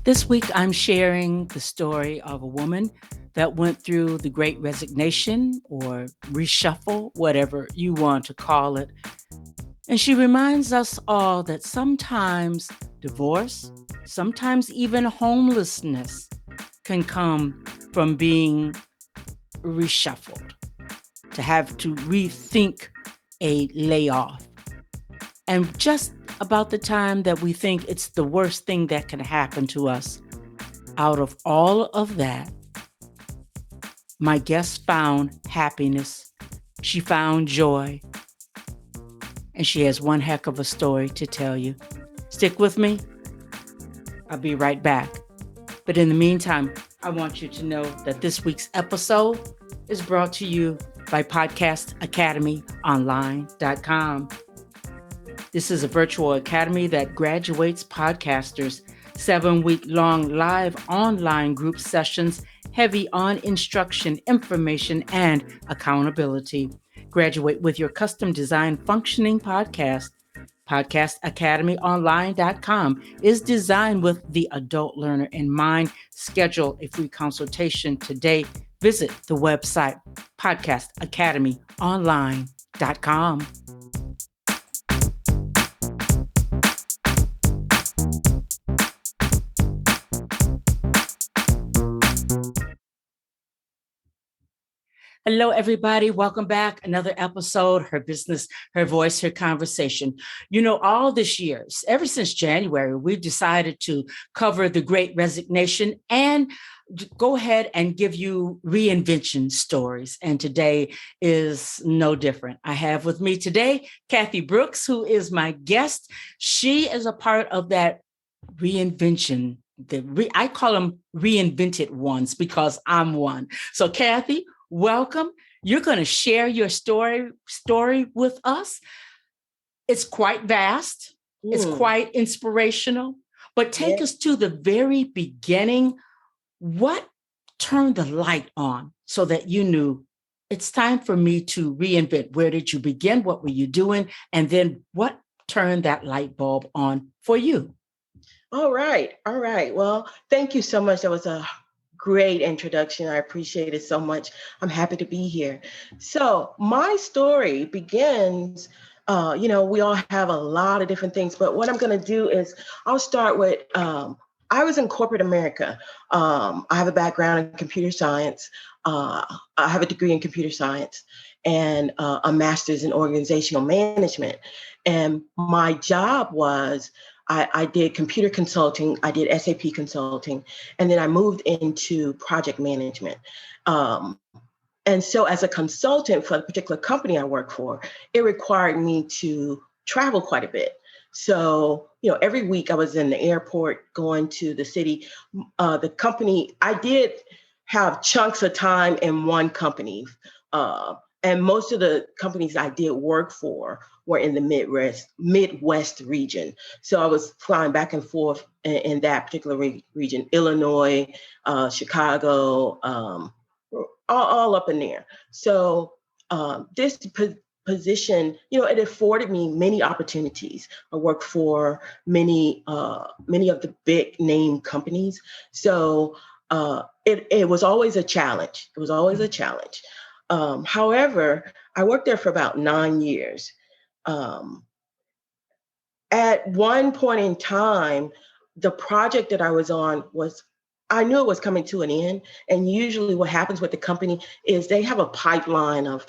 This week, I'm sharing the story of a woman that went through the Great Resignation or reshuffle, whatever you want to call it. And she reminds us all that sometimes divorce, sometimes even homelessness can come from being reshuffled, to have to rethink a layoff. And just about the time that we think it's the worst thing that can happen to us, out of all of that, my guest found happiness. She found joy. And she has one heck of a story to tell you. Stick with me. I'll be right back. But in the meantime, I want you to know that this week's episode is brought to you by podcastacademyonline.com. This is a virtual academy that graduates podcasters, 7-week-long live online group sessions, heavy on instruction, information, and accountability. Graduate with your custom designed functioning podcast. Podcastacademyonline.com is designed with the adult learner in mind. Schedule a free consultation today. Visit the website podcastacademyonline.com. Hello, everybody. Welcome back. Another episode, Her Business, Her Voice, Her Conversation. You know, all this year, ever since January, we've decided to cover the Great Resignation and go ahead and give you reinvention stories. And today is no different. I have with me today Kathy Brooks, who is my guest. She is a part of that reinvention. I call them reinvented ones because I'm one. So, Kathy, welcome. You're going to share your story with us. It's quite vast. It's quite inspirational. But take us to the very beginning. What turned the light on so that you knew it's time for me to reinvent? Where did you begin? What were you doing? And then what turned that light bulb on for you? All right. Well, thank you so much. That was a great introduction. I appreciate it so much. I'm happy to be here. So my story begins, we all have a lot of different things, but what I'm going to do is I'll start with, I was in corporate America. I have a background in computer science. I have a degree in computer science and a master's in organizational management. And my job was I did computer consulting, I did SAP consulting, and then I moved into project management. And so as a consultant for the particular company I work for, it required me to travel quite a bit. So, every week I was in the airport going to the city. The company, I did have chunks of time in one company. And most of the companies I did work for were in the Midwest region. So I was flying back and forth in that particular region, Illinois, Chicago, all up in there. So this position, it afforded me many opportunities. I worked for many of the big name companies. So it was always a challenge. However, I worked there for about 9 years. At one point in time, the project that I was on I knew it was coming to an end. And usually what happens with the company is they have a pipeline of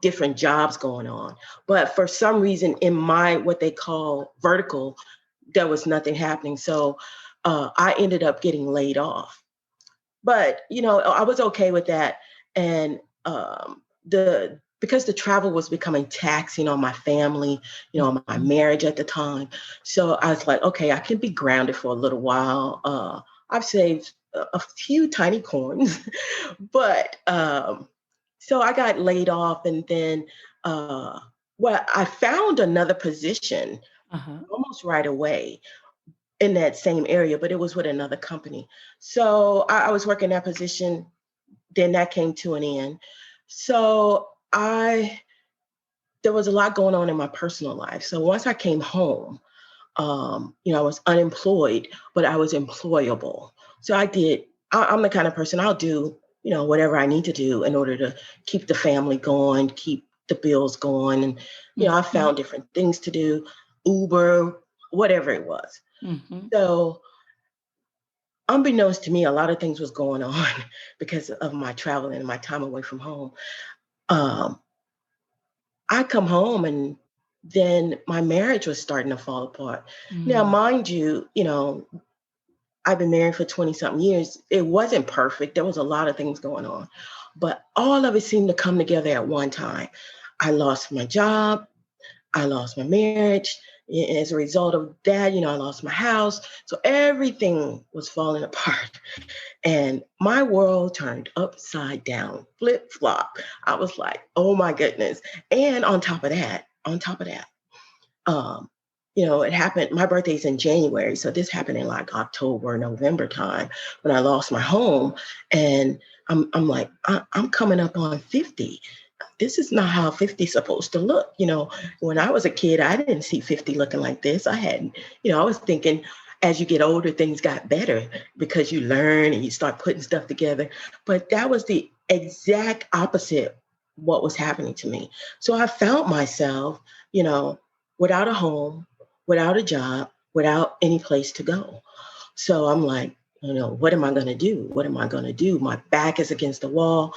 different jobs going on. But for some reason in my, what they call vertical, there was nothing happening. So I ended up getting laid off. But, I was okay with that. And because the travel was becoming taxing on my family, on my marriage at the time. So I was like, okay, I can be grounded for a little while. I've saved a few tiny coins, but so I got laid off, and then I found another position almost right away in that same area, but it was with another company. So I was working that position. Then that came to an end. So there was a lot going on in my personal life. So once I came home, I was unemployed, but I was employable. So I'm the kind of person, I'll do, whatever I need to do in order to keep the family going, keep the bills going. And, I found different things to do, Uber, whatever it was. So unbeknownst to me, a lot of things was going on because of my travel and my time away from home. I come home and then my marriage was starting to fall apart. Now, mind you, I've been married for 20 something years. It wasn't perfect. There was a lot of things going on, but all of it seemed to come together at one time. I lost my job. I lost my marriage. As a result of that, I lost my house. So everything was falling apart. And my world turned upside down, flip flop. I was like, oh my goodness. And on top of that, um, it happened. My birthday's in January. So this happened in like October, November time when I lost my home. And I'm like, I'm coming up on 50. This is not how 50 is supposed to look. When I was a kid, I didn't see 50 looking like this. I was thinking as you get older, things got better because you learn and you start putting stuff together. But that was the exact opposite what was happening to me. So I found myself, without a home, without a job, without any place to go. So I'm like, what am I going to do? What am I going to do? My back is against the wall.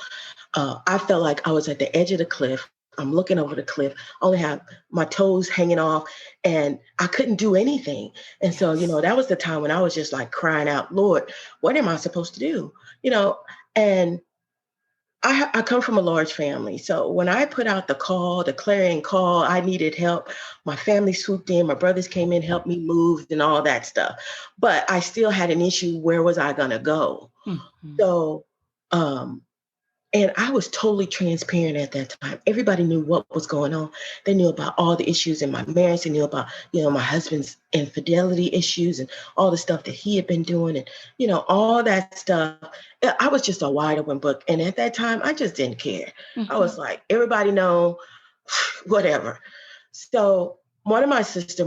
I felt like I was at the edge of the cliff. I'm looking over the cliff, only have my toes hanging off, and I couldn't do anything. And so, that was the time when I was just like crying out, Lord, what am I supposed to do? And I come from a large family. So when I put out the clarion call, I needed help. My family swooped in, my brothers came in, helped me move and all that stuff. But I still had an issue. Where was I going to go? So, and I was totally transparent at that time. Everybody knew what was going on. They knew about all the issues in my marriage. They knew about, my husband's infidelity issues and all the stuff that he had been doing and, all that stuff. I was just a wide open book. And at that time, I just didn't care. I was like, everybody know, whatever. So one of my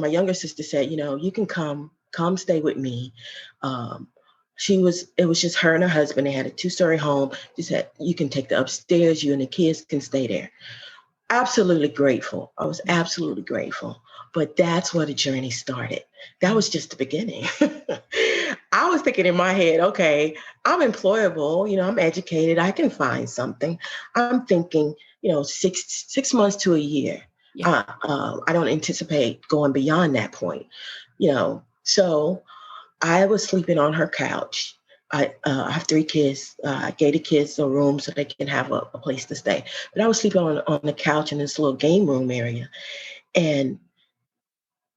younger sister said, you can come stay with me. It was just her and her husband. They had a 2-story home. She said, you can take the upstairs, you and the kids can stay there. Absolutely grateful. I was absolutely grateful. But that's where the journey started. That was just the beginning. I was thinking in my head, okay, I'm employable, I'm educated, I can find something. I'm thinking, 6 months to a year. Yeah. I don't anticipate going beyond that point, so I was sleeping on her couch. I have 3 kids. I gave the kids a room so they can have a place to stay. But I was sleeping on the couch in this little game room area. And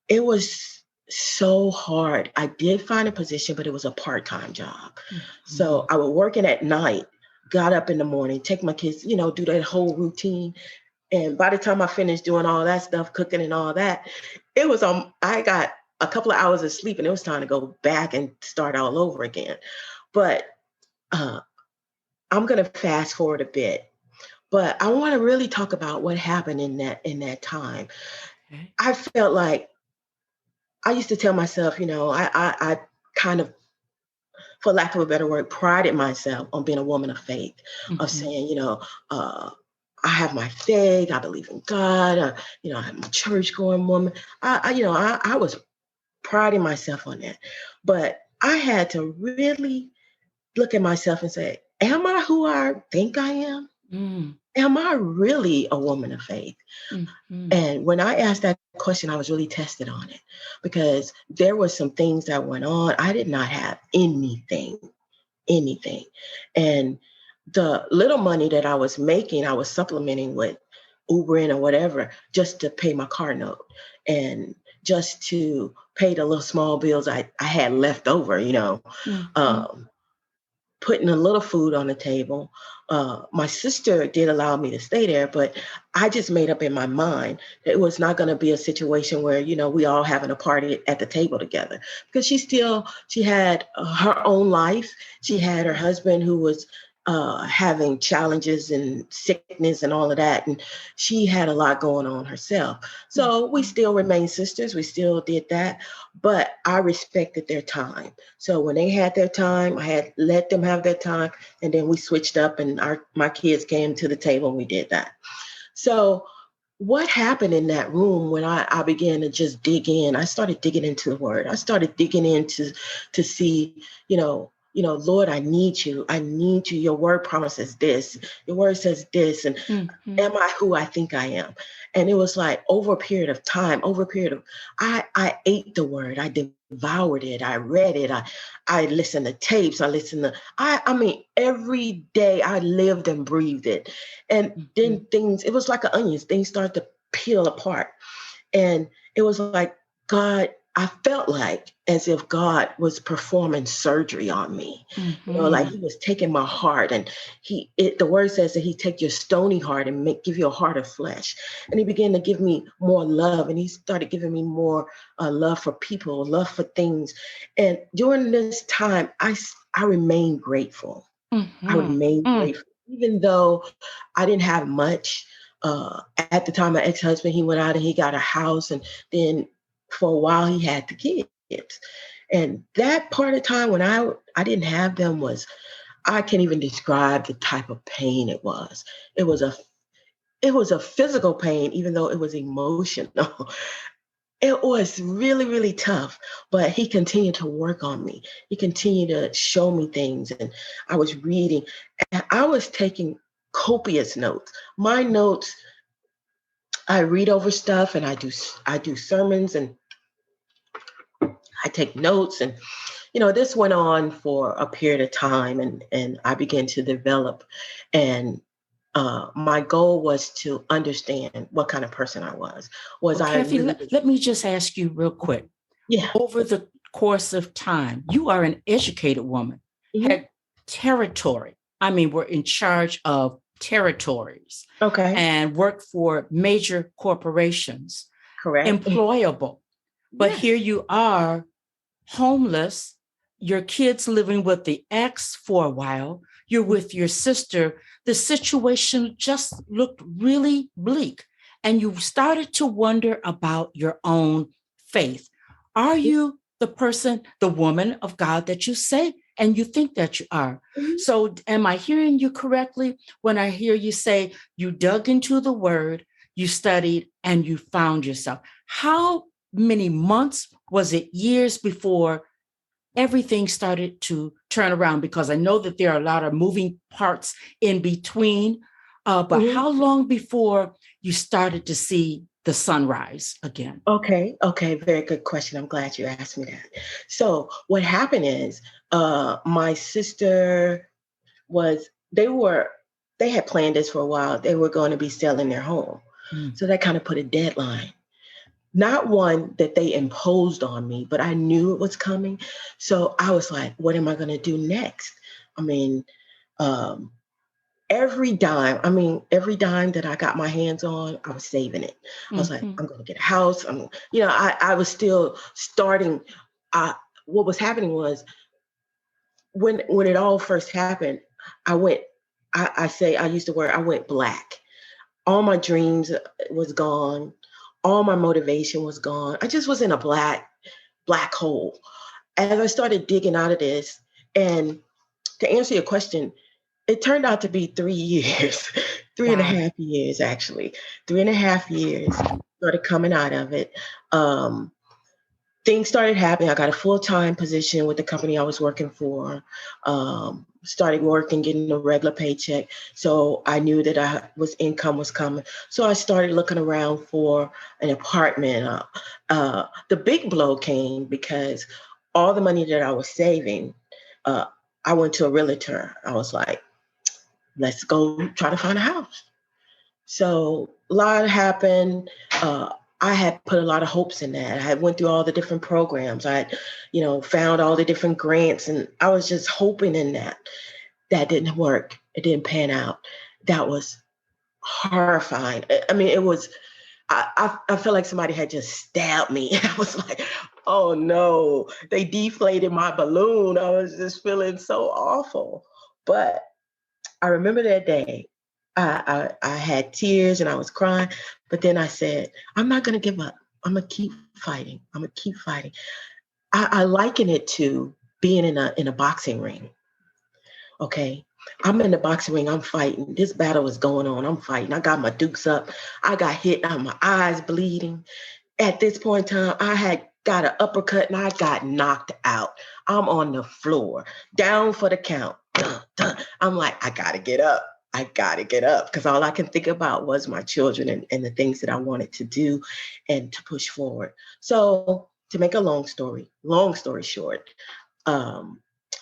it was so hard. I did find a position, but it was a part-time job. So I was working at night, got up in the morning, take my kids, do that whole routine. And by the time I finished doing all that stuff, cooking and all that, it was I got a couple of hours of sleep and it was time to go back and start all over again. But I'm going to fast forward a bit. But I want to really talk about what happened in that time. Okay. I felt like I used to tell myself, I kind of, for lack of a better word, prided myself on being a woman of faith, of saying, I have my faith. I believe in God. I'm a church going woman. I was priding myself on that. But I had to really look at myself and say, am I who I think I am? Am I really a woman of faith? And when I asked that question, I was really tested on it because there were some things that went on. I did not have anything. And the little money that I was making, I was supplementing with Ubering or whatever, just to pay my car note and just to pay the little small bills I had left over, putting a little food on the table. My sister did allow me to stay there, but I just made up in my mind that it was not going to be a situation where, we all having a party at the table together because she had her own life. She had her husband who was having challenges and sickness and all of that. And she had a lot going on herself. So we still remained sisters. We still did that. But I respected their time. So when they had their time, I had let them have their time. And then we switched up and my kids came to the table and we did that. So what happened in that room when I began to just dig in, I started digging into the word. I started digging into to see, Lord, I need you. I need you. Your word promises this. Your word says this. And am I who I think I am? And it was like over a period of time, I ate the word. I devoured it. I read it. I listened to tapes. I mean, every day I lived and breathed it. And then it was like an onion. Things started to peel apart. And it was like, God, I felt like as if God was performing surgery on me, like he was taking my heart, and the word says that he take your stony heart and give you a heart of flesh. And he began to give me more love, and he started giving me more love for people, love for things. And during this time, I remained grateful. I remained grateful, even though I didn't have much. At the time, my ex-husband, he went out and he got a house, and then for a while he had the kids. And that part of time when I didn't have them I can't even describe the type of pain it was. It was a physical pain, even though it was emotional. It was really, really tough, but he continued to work on me. He continued to show me things, and I was reading, and I was taking copious notes. My notes, I read over stuff, and I do sermons, and I take notes, and this went on for a period of time, and I began to develop, and my goal was to understand what kind of person I was. Was Well, I Kathy, really? let me just ask you real quick. Yeah. Over the course of time, you are an educated woman, Mm-hmm. had territory. I mean, were in charge of territories Okay. and worked for major corporations, Correct. employable. But here Yes. you are, homeless, your kids living with the ex for a while, you're with your sister. The situation just looked really bleak. And you started to wonder about your own faith. Are you the person, the woman of God that you say and you think that you are? Mhm. So, am I hearing you correctly when I hear you say you dug into the word, you studied, and you found yourself? How many months, was it years before everything started to turn around? Because I know that there are a lot of moving parts in between, but Mhm. how long before you started to see the sunrise again? Okay. Okay. Very good question. I'm glad you asked me that. So what happened is, my sister was, they had planned this for a while. They were going to be selling their home. Mm. So that kind of put a deadline. Not one that they imposed on me, but I knew it was coming. So I was like, what am I going to do next? I mean, um, every dime that I got my hands on, I was saving it. I was like, Mhm. I'm going to get a house. I was still starting. Uh, what was happening was when it all first happened, I went, I used the word, I went black. All my dreams was gone. All my motivation was gone. I just was in a black hole. As I started digging out of this, and to answer your question, it turned out to be 3 years, three and a Wow. half years, actually. 3.5 years, started coming out of it. Um, Things started happening. I got a full-time position with the company I was working for. Started working, getting a regular paycheck. So I knew that income was coming. So I started looking around for an apartment. The big blow came because all the money that I was saving, uh, I went to a realtor. I was like, let's go try to find a house. So a lot happened. I had put a lot of hopes in that. I had went through all the different programs. I had, found all the different grants, and I was just hoping in that. That didn't work. It didn't pan out. That was horrifying. I mean, it was. I felt like somebody had just stabbed me. I was like, oh no, they deflated my balloon. I was just feeling so awful. But I remember that day. I had tears and I was crying, but then I said, I'm not going to give up. I'm going to keep fighting. I'm going to keep fighting. I liken it to being in a boxing ring. Okay. I'm in the boxing ring. I'm fighting. This battle is going on. I'm fighting. I got my dukes up. I got hit. My eyes bleeding. At this point in time, I had got an uppercut and I got knocked out. I'm on the floor, down for the count. Dun, dun. I'm like, I got to get up. I got to get up because all I can think about was my children and the things that I wanted to do and to push forward. So to make a long story short, um,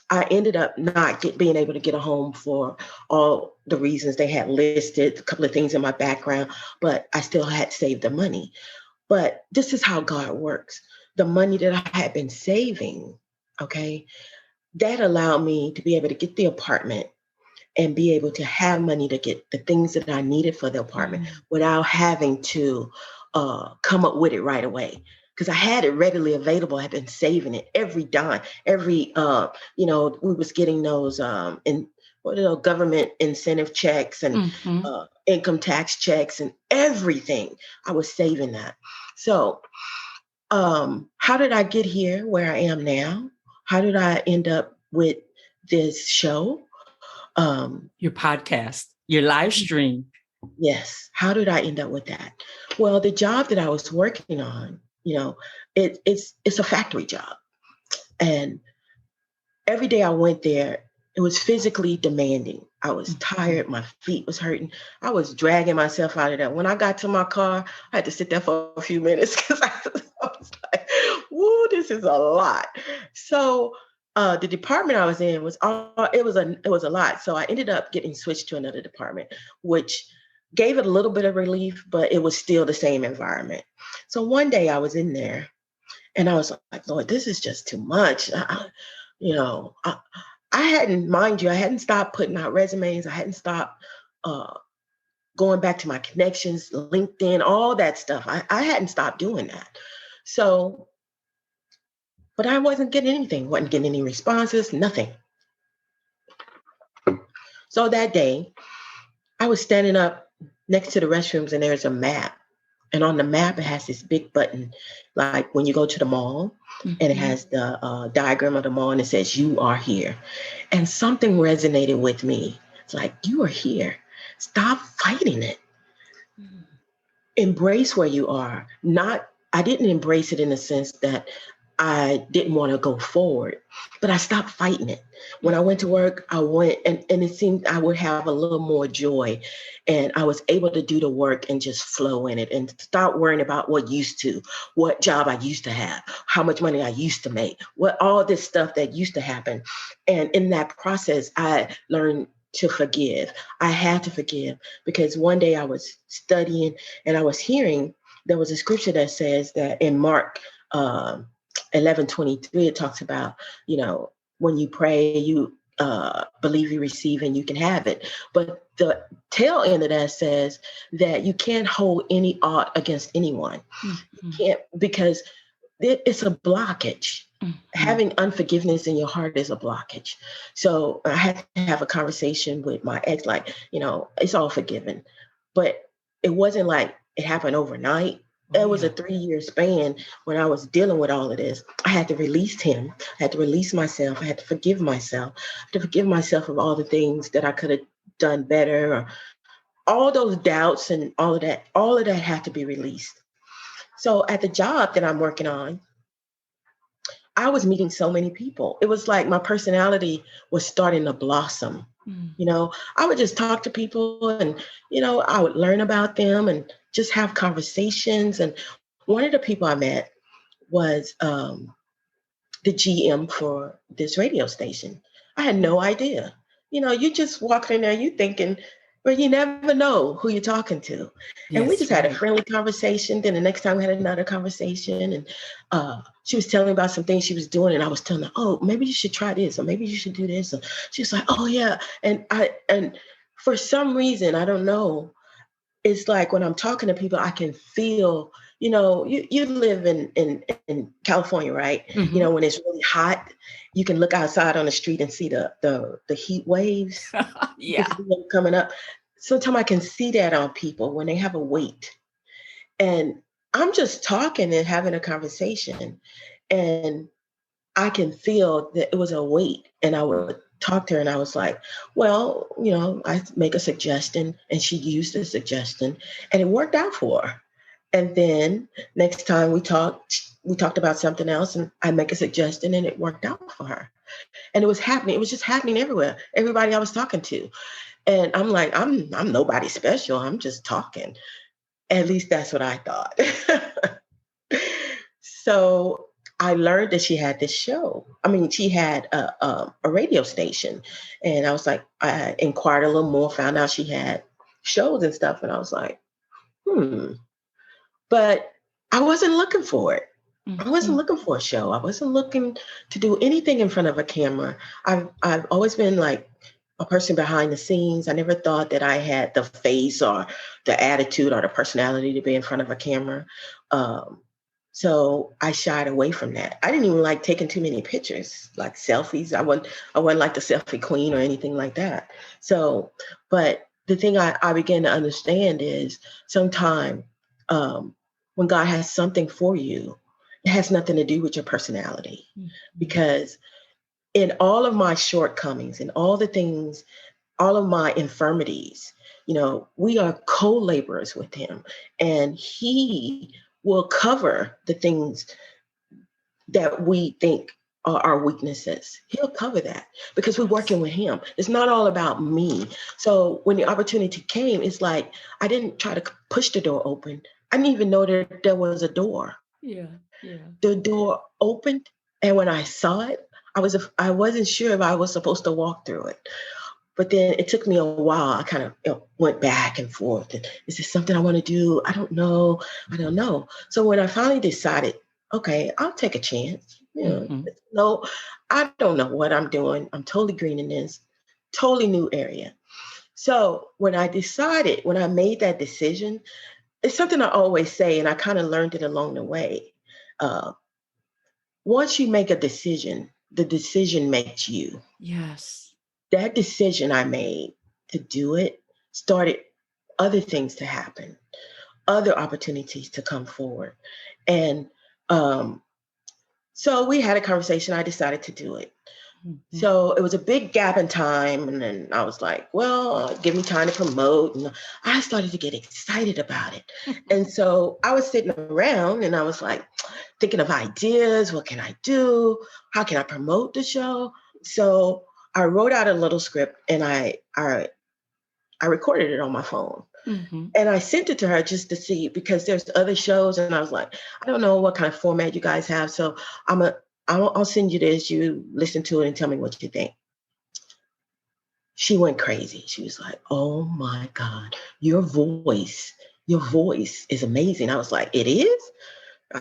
I ended up not being able to get a home for all the reasons they had listed, a couple of things in my background, but I still had saved the money. But this is how God works. The money that I had been saving, okay, that allowed me to be able to get the apartment and be able to have money to get the things that I needed for the apartment without having to come up with it right away. Because I had it readily available. I had been saving it every dime, every, we was getting those government incentive checks and income tax checks and everything. I was saving that. So how did I get here where I am now? How did I end up with this show? Your podcast, your live stream. Yes. How did I end up with that? Well, the job that I was working on, it's a factory job. And every day I went there, it was physically demanding. I was tired. My feet was hurting. I was dragging myself out of that. When I got to my car, I had to sit there for a few minutes because I was like, woo, this is a lot. So the department I was in it was a lot. So I ended up getting switched to another department, which gave it a little bit of relief, but it was still the same environment. So one day I was in there and I was like, Lord, this is just too much. I hadn't stopped putting out resumes. I hadn't stopped going back to my connections, LinkedIn, all that stuff. I hadn't stopped doing that. So, but I wasn't getting anything, wasn't getting any responses, nothing. So that day, I was standing up next to the restrooms and there's a map. And on the map, it has this big button, like when you go to the mall, and it has the diagram of the mall and it says, you are here. And something resonated with me. It's like, you are here. Stop fighting it. Embrace where you are. I didn't embrace it in the sense that I didn't want to go forward, but I stopped fighting it. When I went to work, I went and it seemed I would have a little more joy and I was able to do the work and just flow in it and start worrying about what job I used to have, how much money I used to make, all this stuff that used to happen. And in that process, I learned to forgive. I had to forgive because one day I was studying and I was hearing, there was a scripture that says that in Mark 11:23, it talks about, when you pray, you believe you receive and you can have it. But the tail end of that says that you can't hold any ought against anyone. You can't, because it's a blockage. Having unforgiveness in your heart is a blockage. So I had to have a conversation with my ex, like, it's all forgiven. But it wasn't like it happened overnight. It was a 3-year span when I was dealing with all of this. I had to release him. I had to release myself. I had to forgive myself. I had to forgive myself of all the things that I could have done better, or all those doubts and all of that. All of that had to be released. So at the job that I'm working on, I was meeting so many people. It was like my personality was starting to blossom. I would just talk to people and, I would learn about them and just have conversations. And one of the people I met was the GM for this radio station. I had no idea. You just walk in there, you thinking, but you never know who you're talking to. And we just had a friendly conversation. Then the next time we had another conversation and she was telling me about some things she was doing. And I was telling her, oh, maybe you should try this, or maybe you should do this. And she was like, oh yeah. And for some reason, I don't know, it's like when I'm talking to people, I can feel you live in California, right? Mhm. When it's really hot, you can look outside on the street and see the heat waves. You can Yeah. see them coming up. Sometimes I can see that on people when they have a weight. And I'm just talking and having a conversation. And I can feel that it was a weight. And I would talk to her and I was like, well, I make a suggestion and she used the suggestion and it worked out for her. And then next time we talked about something else and I make a suggestion and it worked out for her. And it was happening. It was just happening everywhere. Everybody I was talking to. And I'm like, I'm nobody special. I'm just talking. At least that's what I thought. So I learned that she had this show. I mean, she had a radio station. And I was like, I inquired a little more, found out she had shows and stuff. And I was like, hmm. But I wasn't looking for it. I wasn't Mhm. looking for a show. I wasn't looking to do anything in front of a camera. I've always been like a person behind the scenes. I never thought that I had the face or the attitude or the personality to be in front of a camera. Um, so I shied away from that. I didn't even like taking too many pictures, like selfies. I wasn't like the selfie queen or anything like that. So, but the thing I began to understand is sometimes um, when God has something for you, it has nothing to do with your personality. Mhm. Because in all of my shortcomings and all the things, all of my infirmities, we are co-laborers with him and he will cover the things that we think are our weaknesses. He'll cover that because we're working Yes. with him. It's not all about me. So when the opportunity came, it's like I didn't try to push the door open. I didn't even know that there was a door. Yeah. Yeah. The door opened, and when I saw it, I wasn't sure if I was supposed to walk through it. But then it took me a while. I kind of went back and forth. And is this something I want to do? I don't know. I don't know. So when I finally decided, okay, I'll take a chance. Mhm. No, I don't know what I'm doing. I'm totally green in this, totally new area. So when I made that decision, it's something I always say, and I kind of learned it along the way. Uh, Once you make a decision, the decision makes you. Yes. That decision I made to do it started other things to happen, other opportunities to come forward. And um, so we had a conversation. I decided to do it. Mhm. So it was a big gap in time. And then I was like, well, give me time to promote. And I started to get excited about it. And so I was sitting around and I was like thinking of ideas. What can I do? How can I promote the show? So I wrote out a little script and I recorded it on my phone. Mhm. And I sent it to her just to see because there's other shows, and I was like, I don't know what kind of format you guys have, so I'll send you this. You listen to it and tell me what you think. She went crazy. She was like, "Oh my God, your voice is amazing." I was like, "It is?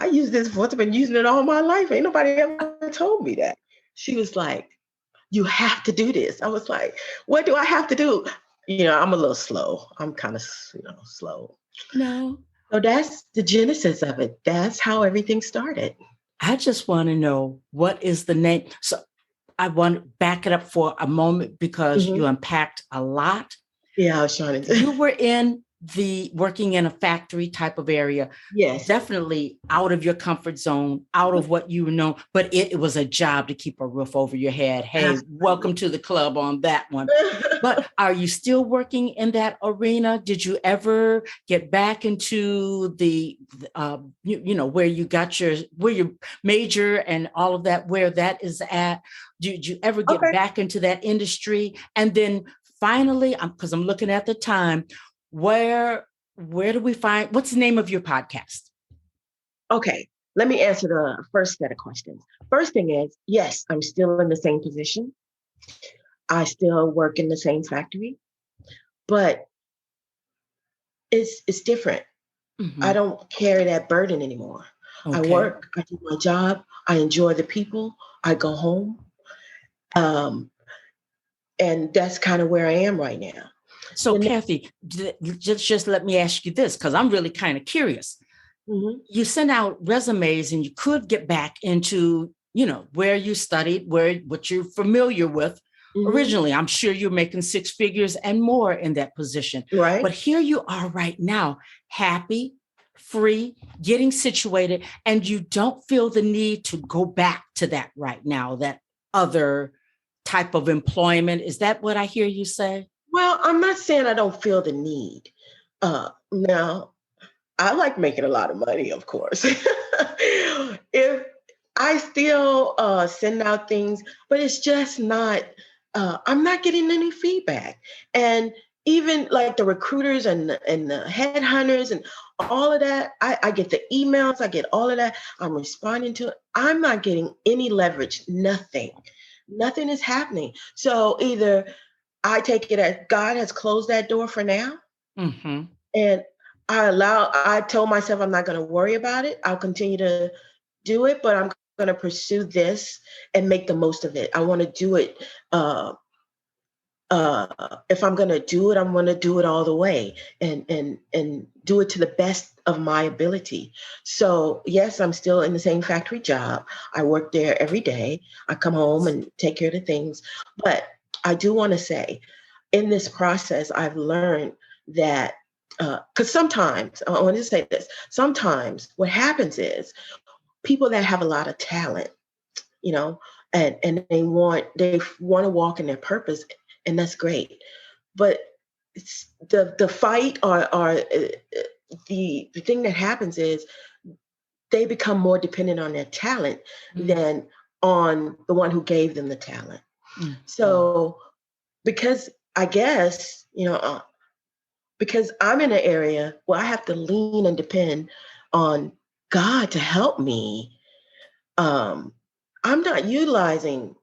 I use this voice. I've been using it all my life. Ain't nobody ever told me that." She was like, "You have to do this." I was like, "What do I have to do?" I'm a little slow. I'm kind of, slow. No, So that's the genesis of it. That's how everything started. I just want to know what is the name. So I want to back it up for a moment because you Hmm. unpacked a lot. Yeah, I was trying to. You were in the working in a factory type of area, Yes. definitely out of your comfort zone, out of what you know, but it was a job to keep a roof over your head. Hey, Absolutely. welcome to the club on that one. But are you still working in that arena? Did you ever get back into the where you got where your major and all of that, where that is at? Did you ever get Okay. back into that industry? And then finally, because I'm looking at the time, where do we find what's the name of your podcast? Okay. Let me answer the first set of questions. First thing is, yes, I'm still in the same position. I still work in the same factory, but it's different. I Mhm. don't carry that burden anymore. I Okay. work, I do my job, I enjoy the people, I go home. Um, and that's kind of where I am right now. So, The Kathy, just let me ask you this because I'm really kind of curious. Mhm. You send out resumes and you could get back into, where you studied, what you're familiar with Mhm. originally. I'm sure you're making six figures and more in that position. But Right. here you are right now, happy, free, getting situated, and you don't feel the need to go back to that right now, that other type of employment. Is that what I hear you say? Well, I'm not saying I don't feel the need. Now, I like making a lot of money, of course. If I still send out things, but it's just not, I'm not getting any feedback. And even like the recruiters and the headhunters and all of that, I get the emails, I get all of that. I'm responding to it. I'm not getting any leverage, nothing. Nothing is happening. So either I take it as God has closed that door for now, Mm-hmm. and I told myself I'm not going to worry about it. I'll continue to do it, but I'm going to pursue this and make the most of it. I want to do it. Uh, if I'm going to do it, I'm going to do it all the way and do it to the best of my ability. So yes, I'm still in the same factory job. I work there every day. I come home and take care of the things. But I do want to say, in this process, I've learned that because sometimes I want to say this. Sometimes what happens is people that have a lot of talent, you know, and they want to walk in their purpose, and that's great. But it's the fight or the thing that happens is they become more dependent on their talent than on the one who gave them the talent. Mm-hmm. So because I guess because I'm in an area where I have to lean and depend on God to help me, um, I'm not utilizing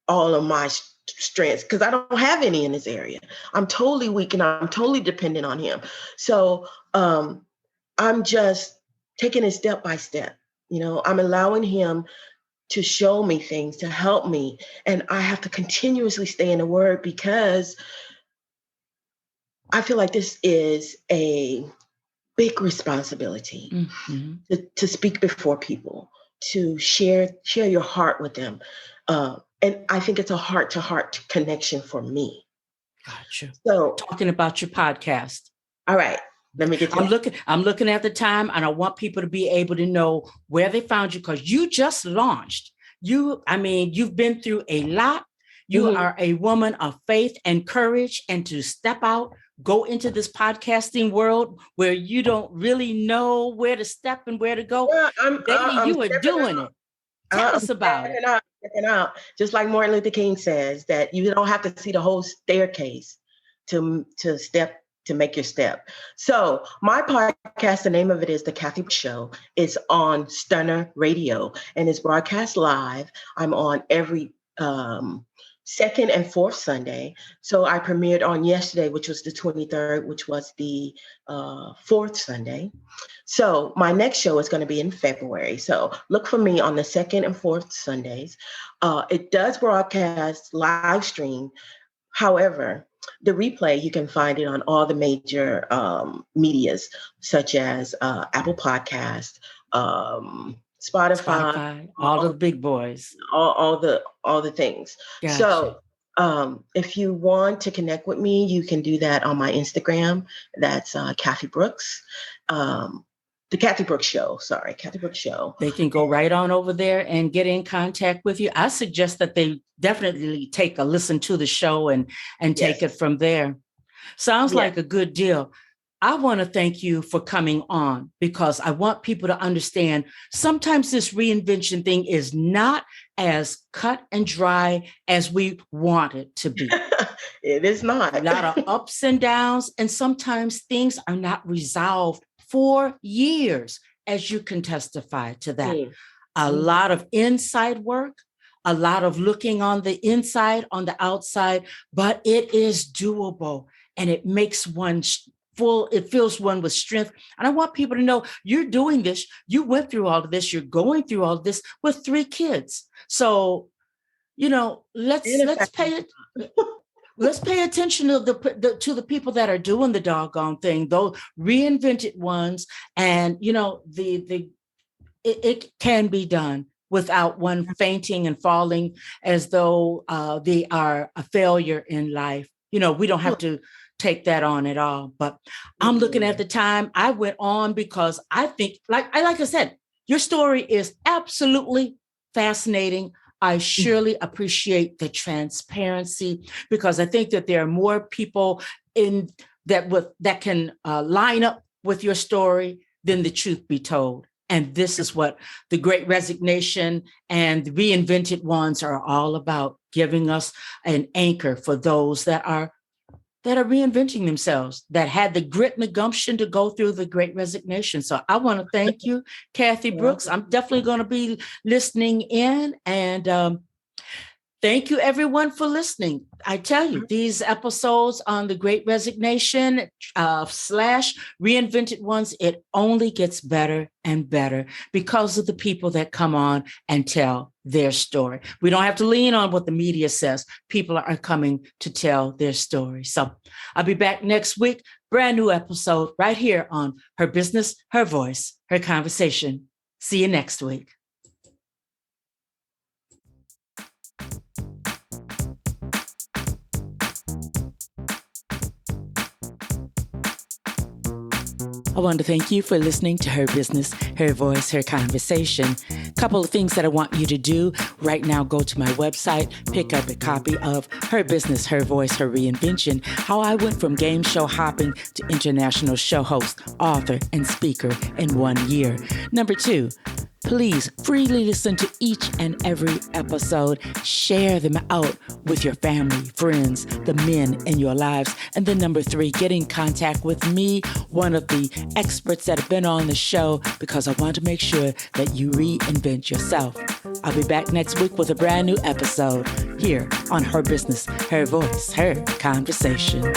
all of my strengths because I don't have any in this area. I'm totally weak and I'm totally dependent on Him. So I'm just taking it step by step. I'm allowing Him to show me things, to help me. And I have to continuously stay in the Word because I feel like this is a big responsibility Mm-hmm. to speak before people, to share your heart with them. And I think it's a heart to heart connection for me. Gotcha. So, Talking about your podcast. all right, let me get to that. I'm looking at the time, and I want people to be able to know where they found you because you just launched. You've been through a lot. You Mhm. are a woman of faith and courage, and to step out, go into this podcasting world where you don't really know where to step and where to go. Yeah, Baby, I'm you are stepping doing out. it. Tell I'm us about it. stepping out. Just like Martin Luther King says that you don't have to see the whole staircase to make your step. So my podcast, the name of it is The Kathy Show. It's on Stunner Radio and it's broadcast live. I'm on every second and fourth Sunday. So I premiered on yesterday, which was the 23rd, which was the fourth Sunday. So my next show is going to be in February. So look for me on the second and fourth Sundays. It does broadcast live stream. However, the replay, you can find it on all the major medias, such as Apple Podcast, Spotify, Spotify, all of the big boys. all the things. Gotcha. So if you want to connect with me, you can do that on my Instagram. That's Kathy Brooks. The Kathy Brooks Show. Sorry, Kathy Brooks Show. They can go right on over there and get in contact with you. I suggest that they definitely take a listen to the show and take Yes. it from there. Sounds Yes. like a good deal. I want to thank you for coming on because I want people to understand sometimes this reinvention thing is not as cut and dry as we want it to be. It is A not. lot of ups and downs, and sometimes things are not resolved for years, as you can testify to that. Mm. A lot of inside work, a lot of looking on the inside, on the outside, but it is doable and it makes one full, it fills one with strength. And I want people to know you're doing this. You went through all of this. You're going through all of this with 3 kids. So, In let's fact, pay it. let's pay attention to the people that are doing the doggone thing, those reinvented ones. And it can be done without one fainting and falling as though they are a failure in life. We don't have to take that on at all. But I'm looking at the time. I went on because I think, like I said, your story is absolutely fascinating. I surely appreciate the transparency, because I think that there are more people in that can line up with your story than the truth be told. And this is what the Great Resignation and the Reinvented Ones are all about, giving us an anchor for those that are reinventing themselves, that had the grit and the gumption to go through the Great Resignation. So I want to thank you, Kathy Brooks. I'm definitely going to be listening in, and thank you, everyone, for listening. I tell you, these episodes on the Great Resignation / Reinvented Ones, it only gets better and better because of the people that come on and tell their story. We don't have to lean on what the media says. People are coming to tell their story. So I'll be back next week. Brand new episode right here on Her Business, Her Voice, Her Conversation. See you next week. I want to thank you for listening to Her Business, Her Voice, Her Conversation. Couple of things that I want you to do right now. Go to my website, pick up a copy of Her Business, Her Voice, Her Reinvention, how I went from game show hopping to international show host, author, and speaker in 1 year. Number 2, please freely listen to each and every episode. Share them out with your family, friends, the men in your lives. And then number 3, get in contact with me, one of the experts that have been on the show, because I want to make sure that you reinvent yourself. I'll be back next week with a brand new episode here on Her Business, Her Voice, Her Conversation.